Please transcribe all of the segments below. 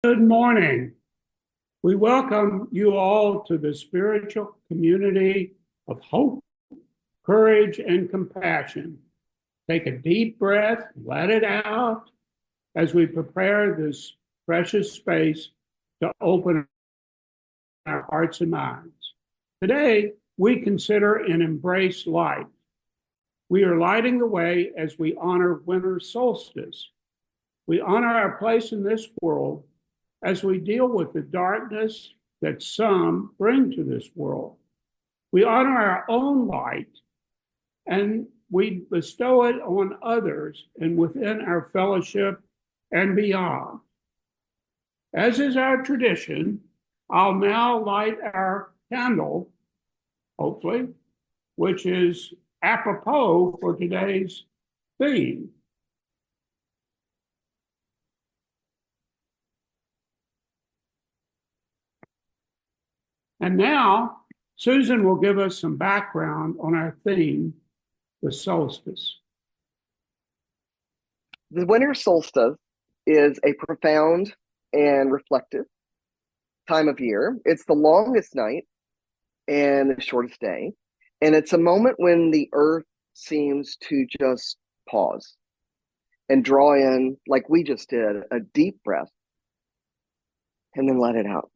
Good morning. We welcome you all to the spiritual community of hope, courage, and compassion. Take a deep breath, let it out as we prepare this precious space to open our hearts and minds. Today, we consider and embrace light. We are lighting the way as we honor winter solstice. We honor our place in this world as we deal with the darkness that some bring to this world. We honor our own light and we bestow it on others and within our fellowship and beyond. As is our tradition, I'll now light our candle, hopefully, which is apropos for today's theme. And now, Susan will give us some background on our theme, the solstice. The winter solstice is a profound and reflective time of year. It's the longest night and the shortest day. And it's a moment when the earth seems to just pause and draw in, like we just did, a deep breath and then let it out.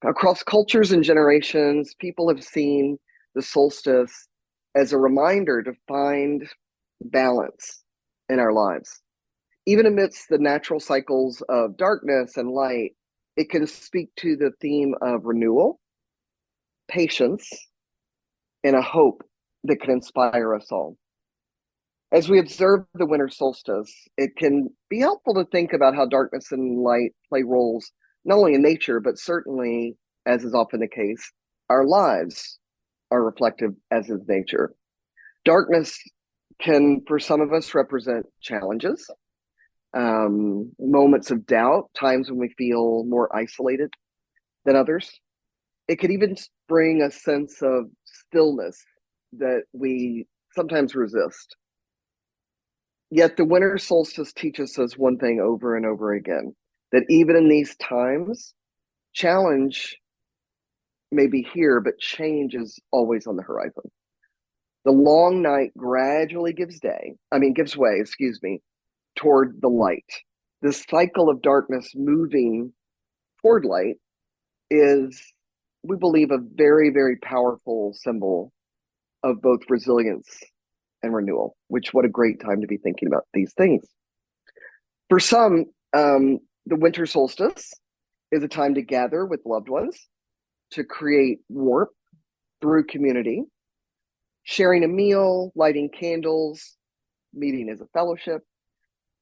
Across cultures and generations, people have seen the solstice as a reminder to find balance in our lives. Even amidst the natural cycles of darkness and light, it can speak to the theme of renewal, patience, and a hope that can inspire us all. As we observe the winter solstice, it can be helpful to think about how darkness and light play roles not only in nature, but certainly, as is often the case, our lives are reflective, as is nature. Darkness can, for some of us, represent challenges, moments of doubt, times when we feel more isolated than others. It could even bring a sense of stillness that we sometimes resist. Yet the winter solstice teaches us one thing over and over again, that even in these times, challenge may be here, but change is always on the horizon. The long night gradually gives way, toward the light. This cycle of darkness moving toward light is, we believe, a very, very powerful symbol of both resilience and renewal, which what a great time to be thinking about these things. For some, the winter solstice is a time to gather with loved ones, to create warmth through community, sharing a meal, lighting candles, meeting as a fellowship,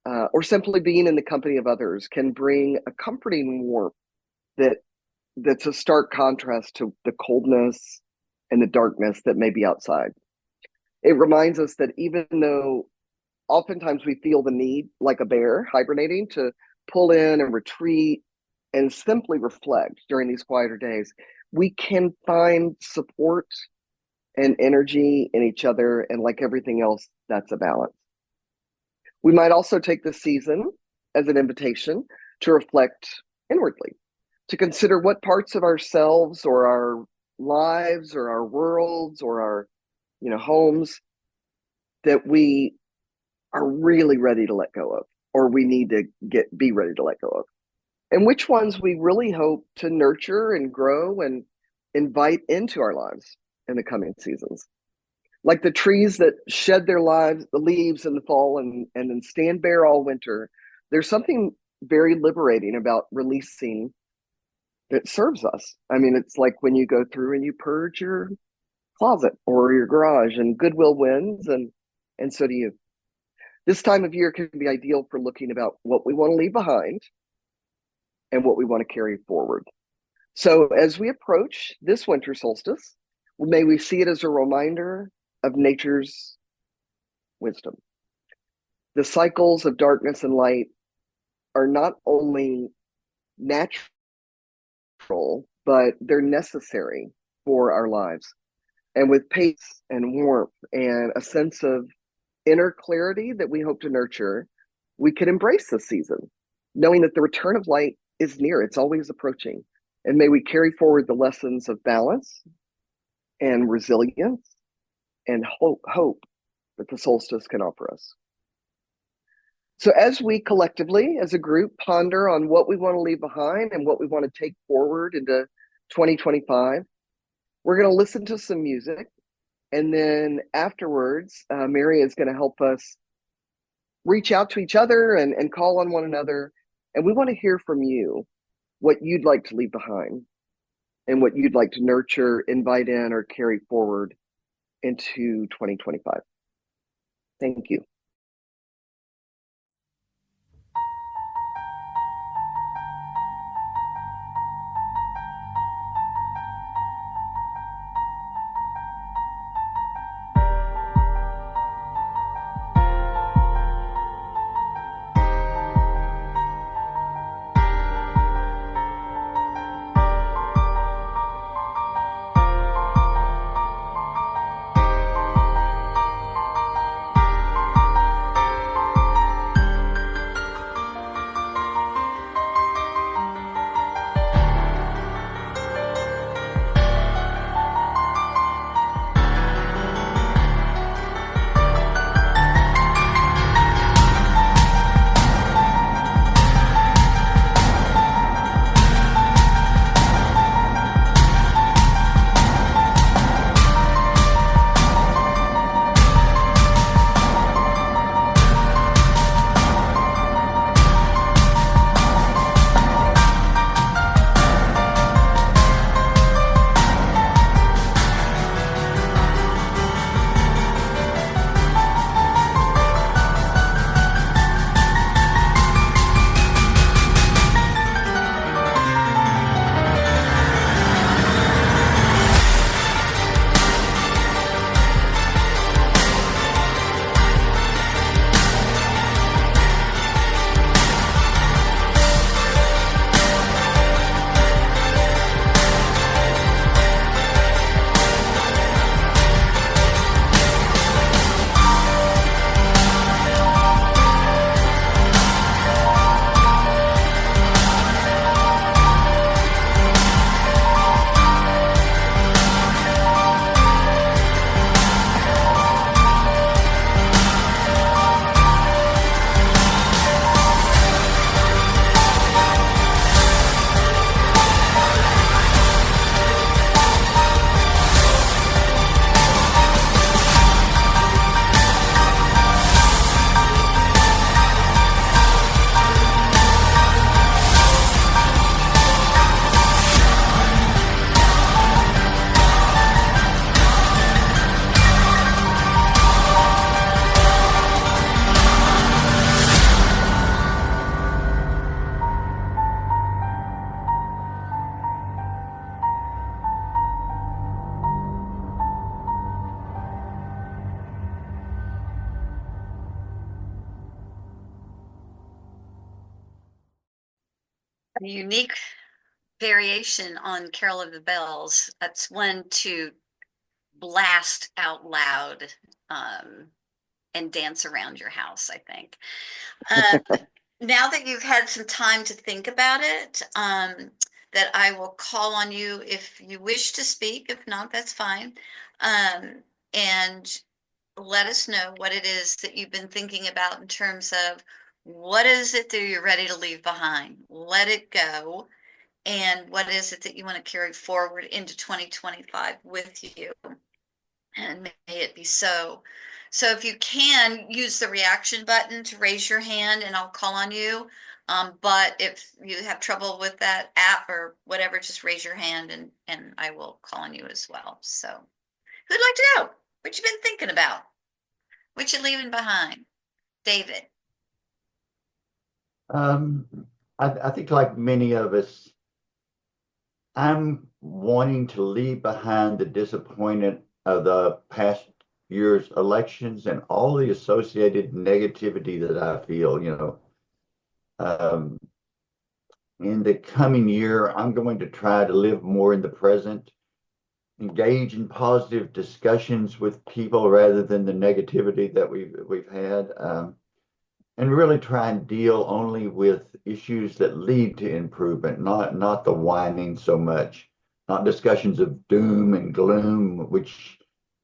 or simply being in the company of others can bring a comforting warmth that's a stark contrast to the coldness and the darkness that may be outside. It reminds us that even though oftentimes we feel the need, like a bear hibernating, to pull in and retreat and simply reflect during these quieter days, we can find support and energy in each other. And like everything else, that's a balance. We might also take this season as an invitation to reflect inwardly, to consider what parts of ourselves or our lives or our worlds or our homes that we are really ready to let go of, or we need to be ready to let go of, and which ones we really hope to nurture and grow and invite into our lives in the coming seasons. Like the trees that shed the leaves in the fall and then stand bare all winter, there's something very liberating about releasing that serves us. I mean, it's like when you go through and you purge your closet or your garage, and goodwill wins, and so do you. This time of year can be ideal for looking about what we want to leave behind and what we want to carry forward. So as we approach this winter solstice, may we see it as a reminder of nature's wisdom. The cycles of darkness and light are not only natural, but they're necessary for our lives. And with pace and warmth and a sense of inner clarity that we hope to nurture, we can embrace this season, knowing that the return of light is near, it's always approaching. And may we carry forward the lessons of balance and resilience and hope that the solstice can offer us. So, as we collectively, as a group, ponder on what we want to leave behind and what we want to take forward into 2025, we're going to listen to some music. And then afterwards, Mary is going to help us reach out to each other and call on one another. And we want to hear from you what you'd like to leave behind and what you'd like to nurture, invite in, or carry forward into 2025. Thank you. A unique variation on Carol of the Bells. That's one to blast out loud and dance around your house, I think. Now that you've had some time to think about it, that I will call on you if you wish to speak. If not, that's fine. And let us know what it is that you've been thinking about in terms of what is it that you're ready to leave behind? Let it go. And what is it that you want to carry forward into 2025 with you? And may it be so. So if you can, use the reaction button to raise your hand and I'll call on you. But if you have trouble with that app or whatever, just raise your hand and I will call on you as well. So who'd like to go? What you been thinking about? What you leaving behind? David. I think like many of us, I'm wanting to leave behind the disappointment of the past year's elections and all the associated negativity that I feel, in the coming year, I'm going to try to live more in the present, engage in positive discussions with people rather than the negativity that we've had. and really try and deal only with issues that lead to improvement, not the whining so much, not discussions of doom and gloom, which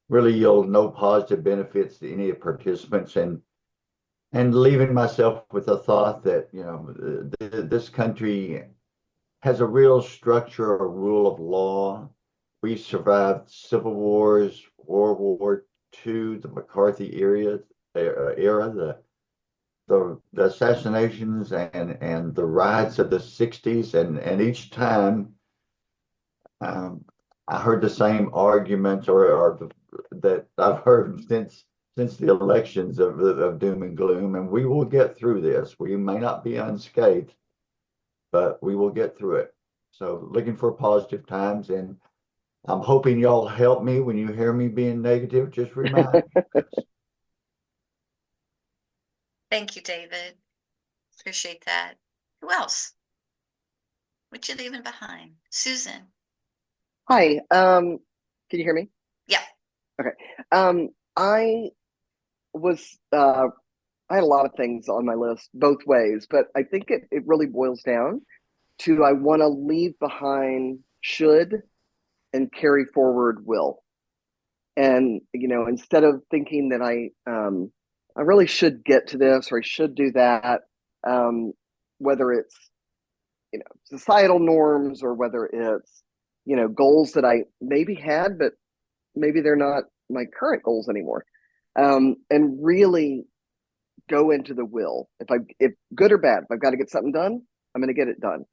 really yield no positive benefits to any participants, and leaving myself with the thought that, this country has a real structure, a rule of law. We survived civil wars, World War II, the McCarthy era, the assassinations and the riots of the 60s, and each time um, I heard the same arguments that I've heard since the elections of doom and gloom, and we will get through this. We may not be unscathed, but we will get through it. So looking for positive times, and I'm hoping y'all help me when you hear me being negative. Just remind me. Thank you, David. Appreciate that. Who else? What you leaving behind? Susan. Hi. Can you hear me? Yeah. Okay. I was I had a lot of things on my list both ways, but I think it really boils down to I want to leave behind should and carry forward will. And instead of thinking that I really should get to this or I should do that, whether it's societal norms or whether it's goals that I maybe had, but maybe they're not my current goals anymore, and really go into the will. If good or bad, if I've got to get something done, I'm going to get it done,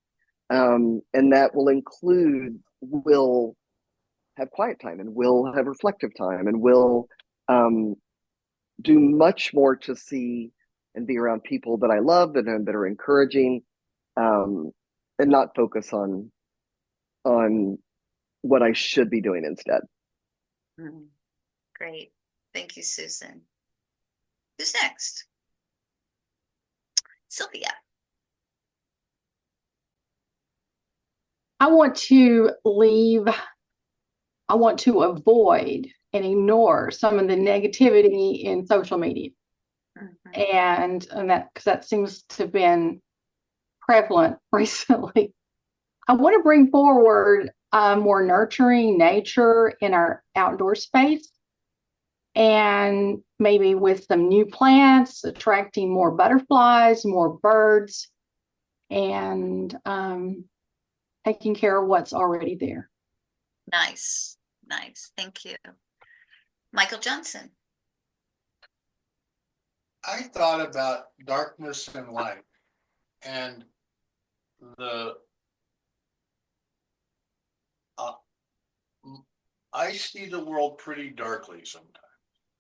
and that will include will have quiet time and will have reflective time and will do much more to see and be around people that I love that are encouraging, and not focus on what I should be doing instead. Great. Thank you, Susan. Who's next? Sylvia. I want to avoid and ignore some of the negativity in social media. And that, because that seems to have been prevalent recently. I want to bring forward more nurturing nature in our outdoor space, and maybe with some new plants, attracting more butterflies, more birds, and taking care of what's already there. Nice. Thank you. Michael Johnson. I thought about darkness and light, and I see the world pretty darkly sometimes.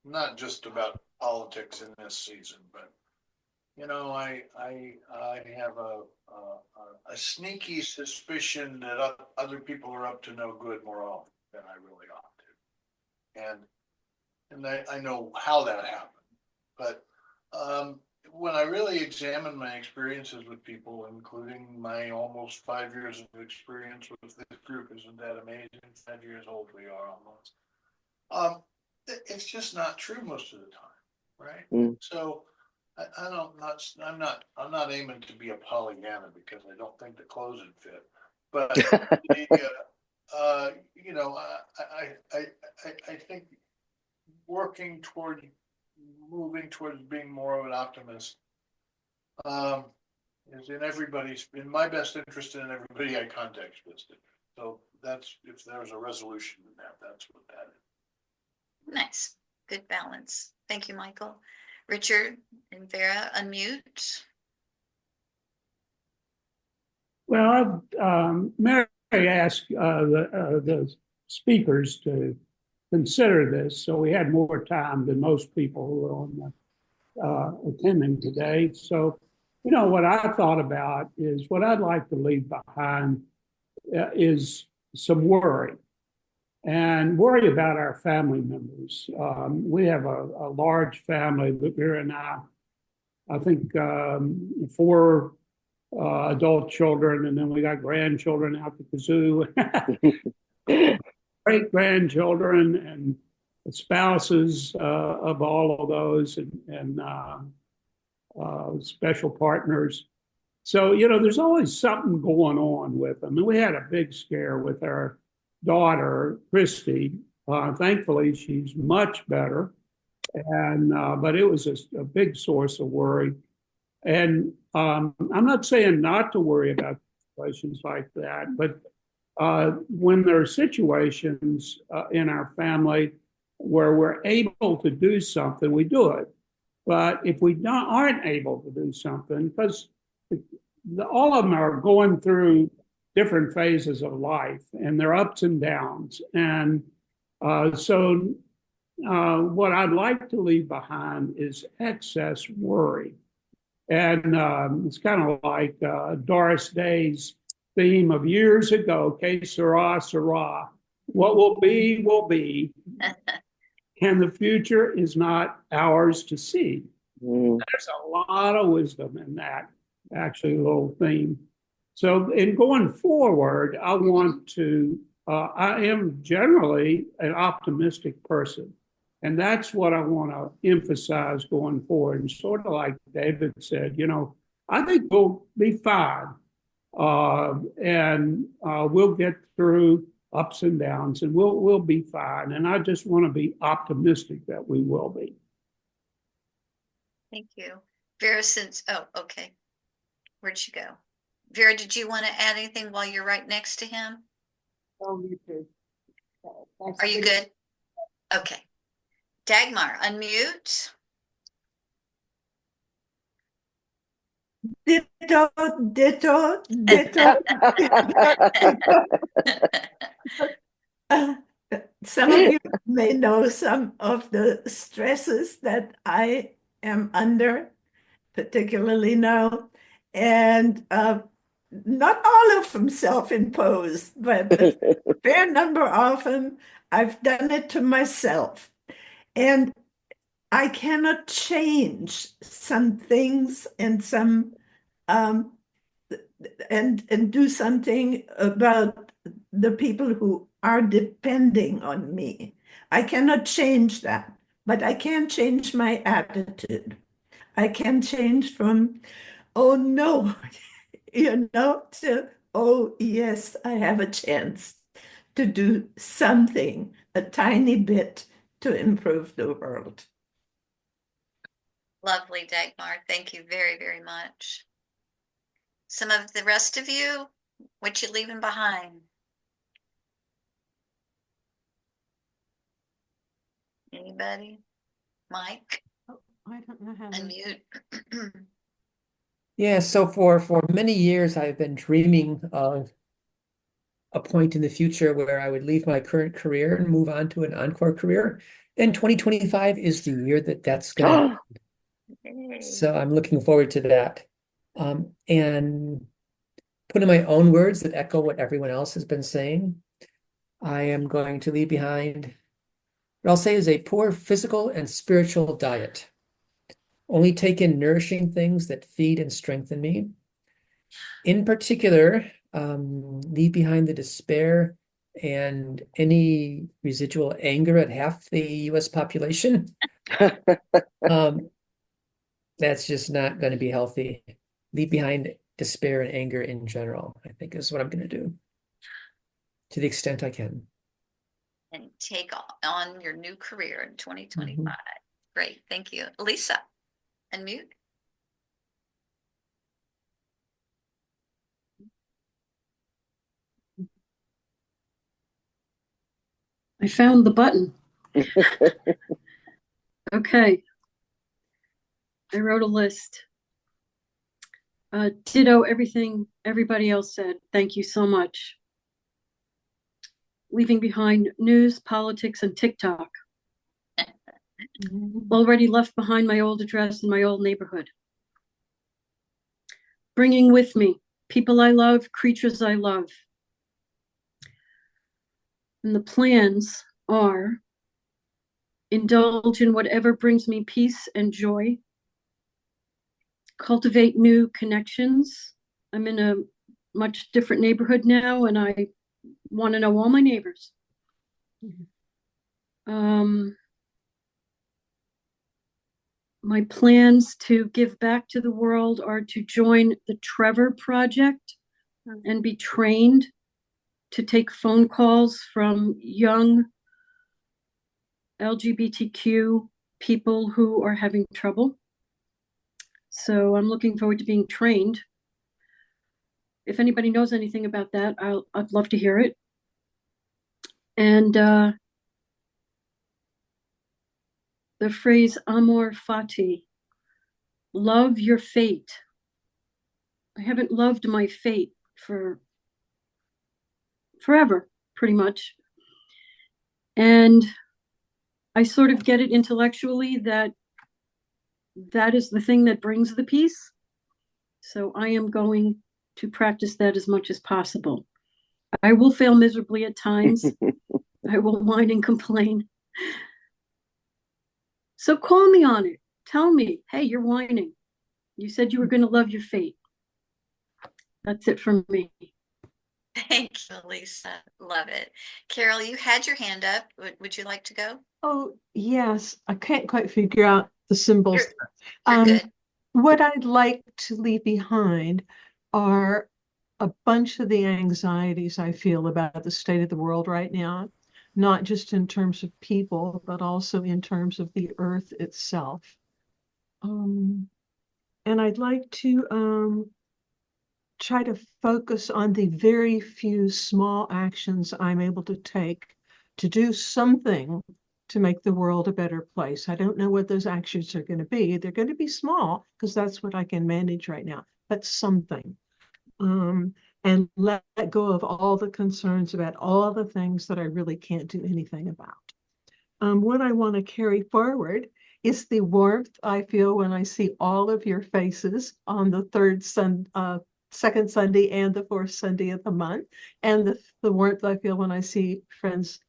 Not just about politics in this season, but I have a sneaky suspicion that other people are up to no good more often than I really ought to, and I know how that happened, but when I really examine my experiences with people, including my almost 5 years of experience with this group, isn't that amazing? 5 years old we are almost. It's just not true most of the time, right? So I'm not aiming to be a Pollyanna because I don't think the clothes would fit, but I think moving towards being more of an optimist is in my best interest and in everybody I contact's best interest. So that's, if there's a resolution in that's what that is. Nice. Good balance. Thank you, Michael. Richard and Vera, unmute. Well, Mary asked the speakers to consider this, so we had more time than most people who were on attending today. So, what I thought about is what I'd like to leave behind is some worry, and worry about our family members. We have a large family, but Vera and I think 4 adult children, and then we got grandchildren out at the zoo, great grandchildren, and spouses of all of those, and special partners. So, you know, there's always something going on with them. And we had a big scare with our daughter, Christy. Thankfully, she's much better. And but it was a big source of worry. And I'm not saying not to worry about situations like that, but when there are situations in our family where we're able to do something, we do it. But if we aren't able to do something, because all of them are going through different phases of life and their ups and downs. And so what I'd like to leave behind is excess worry. And it's kind of like Doris Day's theme of years ago, que sera, sera. What will be, and the future is not ours to see. There's a lot of wisdom in that, actually, little theme. So in going forward, I am generally an optimistic person. And that's what I want to emphasize going forward. And sort of like David said, you know, I think we'll be fine. And we'll get through ups and downs and we'll be fine. And I just want to be optimistic that we will be. Thank you. Vera, okay. Where'd she go? Vera, did you want to add anything while you're right next to him? Oh, you too. Are you good? Okay. Dagmar, unmute. Ditto, ditto, ditto. Some of you may know some of the stresses that I am under, particularly now, and not all of them self-imposed, but a fair number of them, I've done it to myself. And I cannot change some things and some and do something about the people who are depending on me. I cannot change that, but I can change my attitude. I can change from, oh no, to, oh yes, I have a chance to do something, a tiny bit to improve the world. Lovely, Dagmar. Thank you very, very much. Some of the rest of you, what you leaving behind? Anybody? Mike? I don't know how to. Unmute. Yeah, so for many years I've been dreaming of a point in the future where I would leave my current career and move on to an encore career. And 2025 is the year that's going to happen. So I'm looking forward to that. And put in my own words that echo what everyone else has been saying, I am going to leave behind what I'll say is a poor physical and spiritual diet. Only take in nourishing things that feed and strengthen me. In particular, leave behind the despair and any residual anger at half the US population. That's just not going to be healthy. Leave behind despair and anger in general, I think is what I'm going to do to the extent I can. And take on your new career in 2025. Great, thank you. Lisa, unmute. I found the button. Okay. I wrote a list. Ditto everything everybody else said. Thank you so much. Leaving behind news, politics, and TikTok. Already left behind my old address and my old neighborhood. Bringing with me people I love, creatures I love. And the plans are indulge in whatever brings me peace and joy. Cultivate new connections. I'm in a much different neighborhood now, and I want to know all my neighbors. my plans to give back to the world are to join the Trevor Project and be trained to take phone calls from young LGBTQ people who are having trouble. So I'm looking forward to being trained. If anybody knows anything about that, I'd love to hear it. And the phrase amor fati, love your fate. I haven't loved my fate for forever, pretty much. And I sort of get it intellectually that that is the thing that brings the peace. So I am going to practice that as much as possible. I will fail miserably at times. I will whine and complain. So call me on it. Tell me, hey, you're whining. You said you were going to love your fate. That's it from me. Thank you, Lisa. Love it. Carol, you had your hand up. Would you like to go? Oh, yes. I can't quite figure out the symbols. You're good. What I'd like to leave behind are a bunch of the anxieties I feel about the state of the world right now, not just in terms of people, but also in terms of the earth itself. And I'd like to try to focus on the very few small actions I'm able to take to do something to make the world a better place. I don't know what those actions are going to be. They're going to be small because that's what I can manage right now, but something. And let go of all the concerns about all the things that I really can't do anything about. What I want to carry forward is the warmth I feel when I see all of your faces on the second Sunday and the fourth Sunday of the month, and the warmth I feel when I see friends'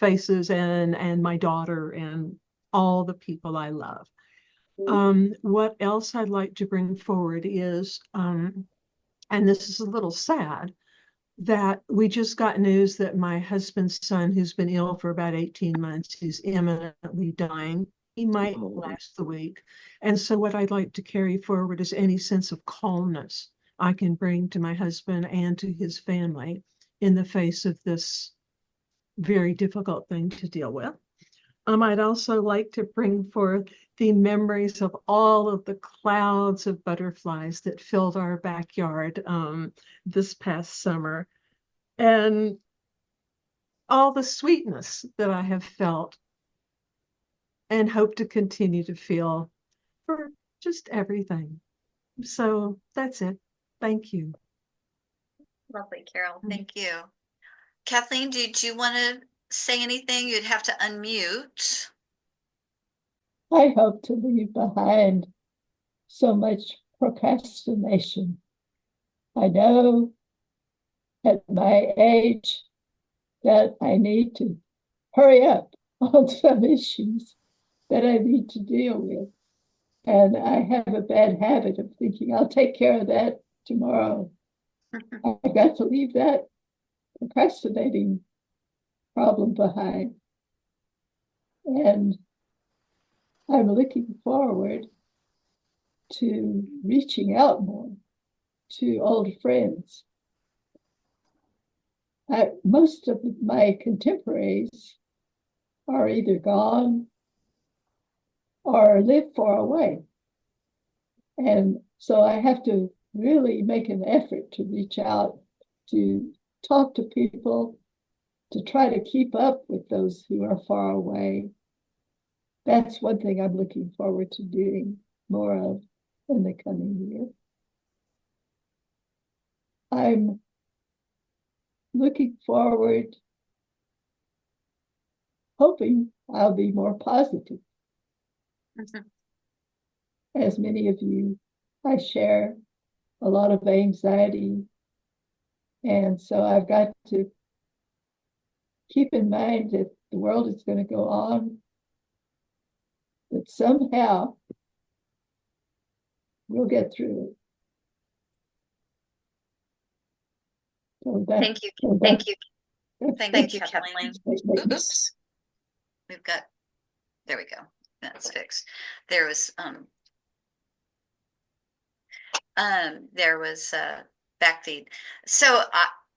faces and my daughter and all the people I love. What else I'd like to bring forward is, and this is a little sad, that we just got news that my husband's son, who's been ill for about 18 months, is imminently dying. He might last the week. And so what I'd like to carry forward is any sense of calmness I can bring to my husband and to his family in the face of this very difficult thing to deal with. I'd also like to bring forth the memories of all of the clouds of butterflies that filled our backyard this past summer, and all the sweetness that I have felt and hope to continue to feel for just everything. So that's it. Thank you. Lovely, Carol. Thank you. Kathleen, did you want to say anything? You'd have to unmute. I hope to leave behind so much procrastination. I know at my age that I need to hurry up on some issues that I need to deal with. And I have a bad habit of thinking, I'll take care of that tomorrow. I got to leave that procrastinating problem behind. And I'm looking forward to reaching out more to old friends. Most of my contemporaries are either gone or live far away. And so I have to really make an effort to reach out, to talk to people, to try to keep up with those who are far away. That's one thing I'm looking forward to doing more of in the coming year. I'm looking forward, hoping I'll be more positive. As many of you, I share a lot of anxiety. And so I've got to keep in mind that the world is going to go on, that somehow we'll get through it. So Thank you. Thank you. Thank you, Kathleen. Oops. There we go. that's fixed. There was backfeed. So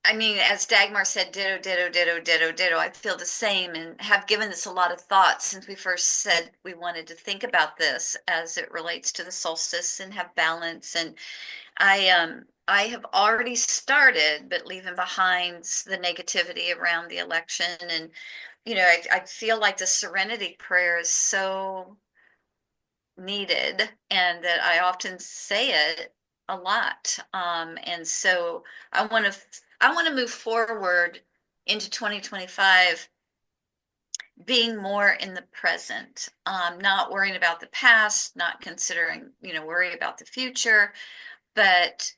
I mean, as Dagmar said, ditto, ditto, ditto, ditto, ditto. I feel the same and have given this a lot of thought since we first said we wanted to think about this as it relates to the solstice and have balance. And I have already started, but leaving behind the negativity around the election. And, I feel like the serenity prayer is so needed and that I often say it a lot. And so I want to move forward into 2025 being more in the present, not worrying about the past, not considering, worry about the future, but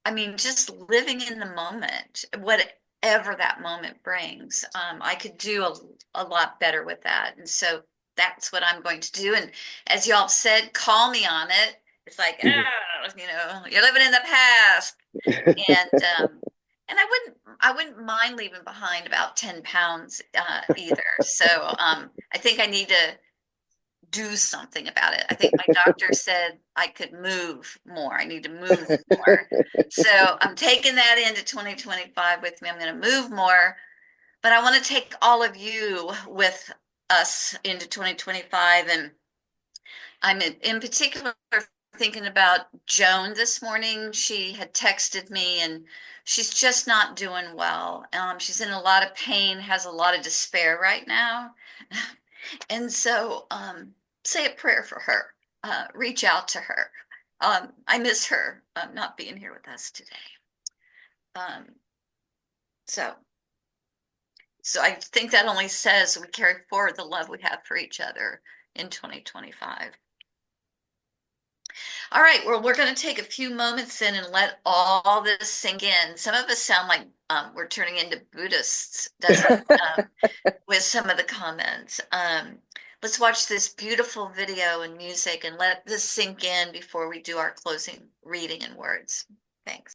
I mean, just living in the moment, whatever that moment brings. I could do a lot better with that. And so that's what I'm going to do. And as y'all said, call me on it. It's like, you're living in the past. And I wouldn't mind leaving behind about 10 pounds either. So I think I need to do something about it. I think my doctor said I could move more. I need to move more. So I'm taking that into 2025 with me. I'm going to move more, but I want to take all of you with us into 2025. And I'm in particular thinking about Joan this morning. She had texted me and she's just not doing well. She's in a lot of pain, has a lot of despair right now. And so say a prayer for her. Reach out to her. I miss her not being here with us today. So I think that only says we carry forward the love we have for each other in 2025. All right, well, we're going to take a few moments in and let all this sink in. Some of us sound like we're turning into Buddhists, doesn't with some of the comments. Let's watch this beautiful video and music and let this sink in before we do our closing reading and words. Thanks.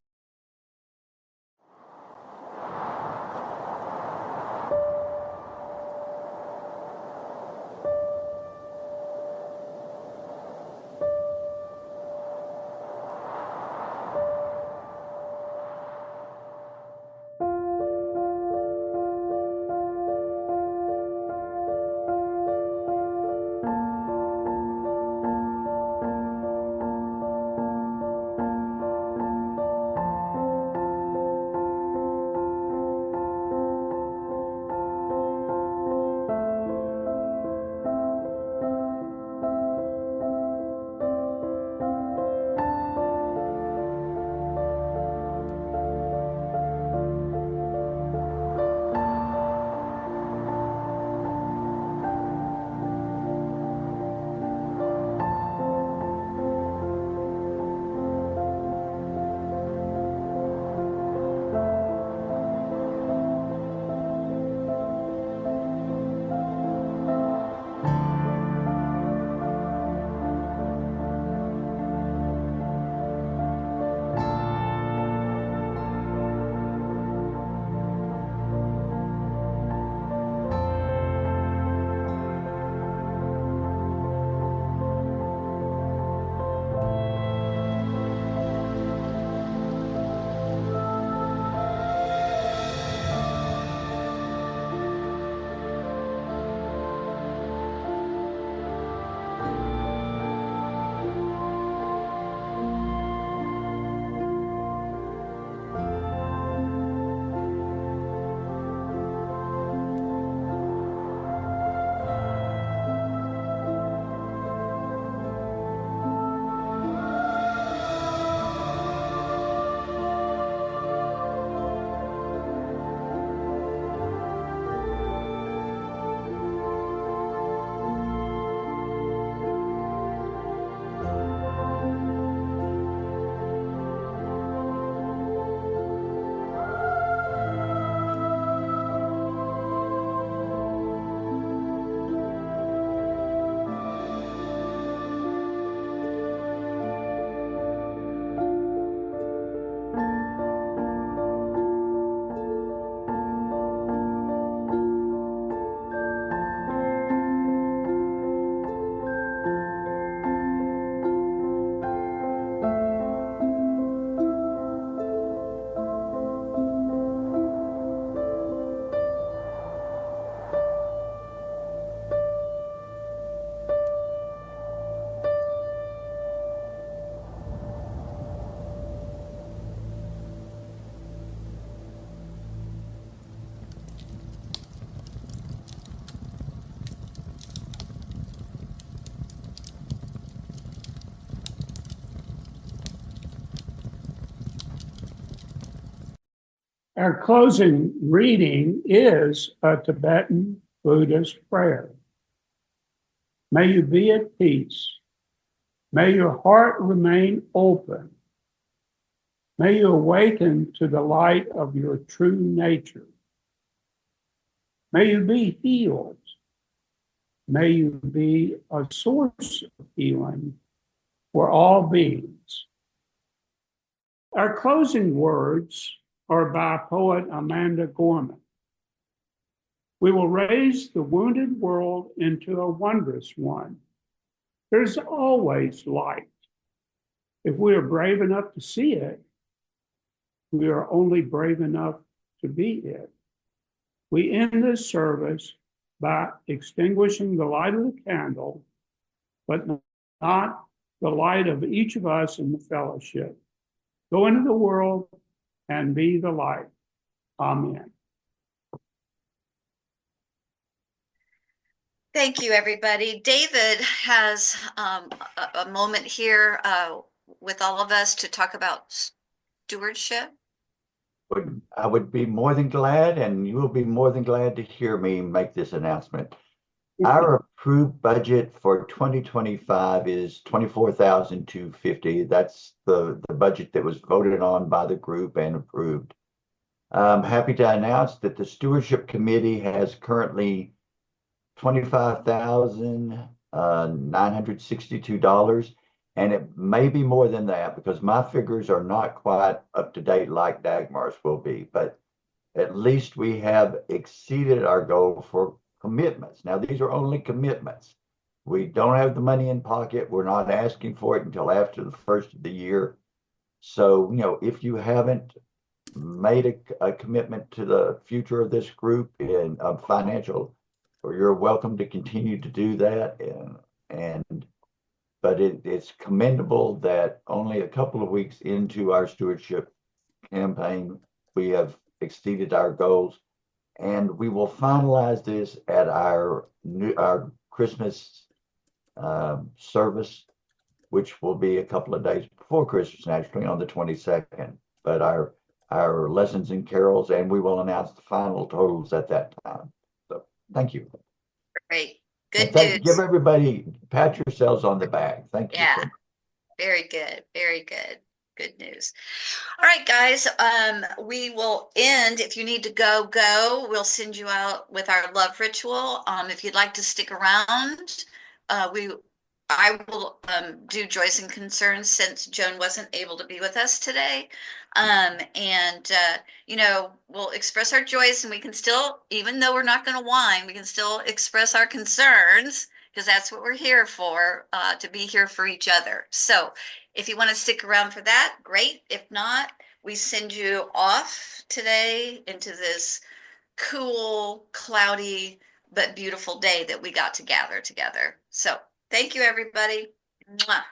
Our closing reading is a Tibetan Buddhist prayer. May you be at peace. May your heart remain open. May you awaken to the light of your true nature. May you be healed. May you be a source of healing for all beings. Our closing words are by poet Amanda Gorman. We will raise the wounded world into a wondrous one. There's always light. If we are brave enough to see it, we are only brave enough to be it. We end this service by extinguishing the light of the candle, but not the light of each of us in the fellowship. Go into the world and be the light. Amen. Thank you, everybody. David has a moment here with all of us to talk about stewardship. I would be more than glad, and you will be more than glad to hear me make this announcement. Our approved budget for 2025 is $24,250. That's the budget that was voted on by the group and approved. I'm happy to announce that the stewardship committee has currently $25,962, and it may be more than that because my figures are not quite up to date like Dagmar's will be, but at least we have exceeded our goal for commitments. Now, these are only commitments. We don't have the money in pocket. We're not asking for it until after the first of the year. So, if you haven't made a commitment to the future of this group in financial, or you're welcome to continue to do that. But it's commendable that only a couple of weeks into our stewardship campaign, we have exceeded our goals, and we will finalize this at our Christmas service, which will be a couple of days before Christmas, naturally on the 22nd. But our lessons and carols, and we will announce the final totals at that time. So thank you. Great. Good news. news. Give everybody, pat yourselves on the back. Thank you. Yeah. Very good. Very good. Good news. All right, guys. We will end. If you need to go. We'll send you out with our love ritual. If you'd like to stick around, I will do joys and concerns since Joan wasn't able to be with us today. We'll express our joys, and we can still, even though we're not going to whine, we can still express our concerns, because that's what we're here for, to be here for each other. So if you want to stick around for that, great. If not, we send you off today into this cool, cloudy, but beautiful day that we got to gather together. So thank you, everybody. Mwah.